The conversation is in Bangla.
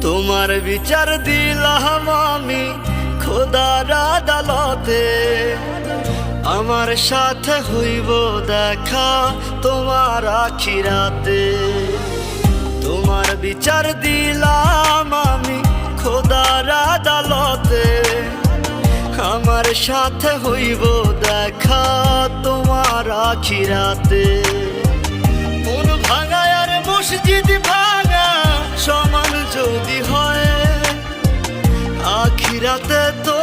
তোমার বিচার দিলাম আমি খোদার আদালতে, আমার সাথে হইব দেখা তোমার আখিরাতে। তোমার বিচার দিলাম আমি খোদার আদালতে, আমার সাথে হইব দেখা তোমার আখিরাতে। মন ভাঙা আর মসজিদ ভাঙা সমান যদি হয়, আখিরাতে তো